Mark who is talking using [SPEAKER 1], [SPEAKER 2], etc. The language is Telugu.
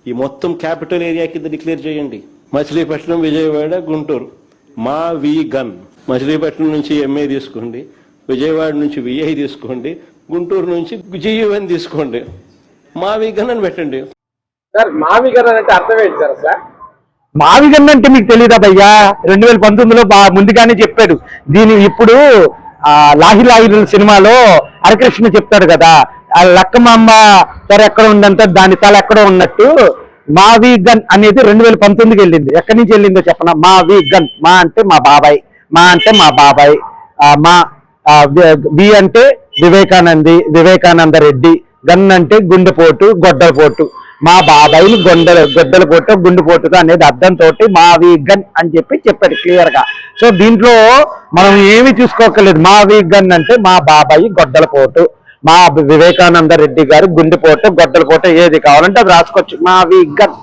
[SPEAKER 1] ఈ మొత్తం క్యాపిటల్ ఏరియా కింద డిక్లేర్ చేయండి. మచిలీపట్నం, విజయవాడ, గుంటూరు మా వి గన్. మచిలీపట్నం నుంచి ఎంఏ తీసుకోండి, విజయవాడ నుంచి విఐ తీసుకోండి, గుంటూరు నుంచి జియుఎన్ తీసుకోండి, మా వి గన్ అని పెట్టండి.
[SPEAKER 2] సార్ మావిగన్ అంటే అర్థం ఏంటి సార్? అసలు
[SPEAKER 3] మావిగన్ అంటే మీకు తెలియదా భయ్యా? 2019లో ముందుగానే చెప్పాడు. దీని ఇప్పుడు లాహి లాహిల్ సినిమాలో హరికృష్ణ చెప్తాడు కదా, ఆ లక్కమాంబ తర ఎక్కడ ఉందంటే దాని తల ఎక్కడో ఉన్నట్టు మావిగన్ అనేది 2019కి వెళ్ళింది. ఎక్కడి నుంచి వెళ్ళిందో చెప్పనా? మావిగన్. మా అంటే మా బాబాయ్, మా అంటే మా బాబాయ్, మా వి అంటే వివేకానంద రెడ్డి, గన్ అంటే గుండెపోటు, గొడ్డలపోటు. మా బాబాయిని గొడ్డలపోటు, గుండెపోటు అనేది అర్థంతో మావిగన్ అని చెప్పాడు క్లియర్ గా. సో దీంట్లో మనం ఏమి చూసుకోకలేదు. మావిగన్ అంటే మా బాబాయి గొడ్డలపోటు, మా వివేకానంద రెడ్డి గారు గుండెపోటు, గొడ్డలపోటు, ఏది కావాలంటే అది రాసుకోవచ్చు. మావిగన్.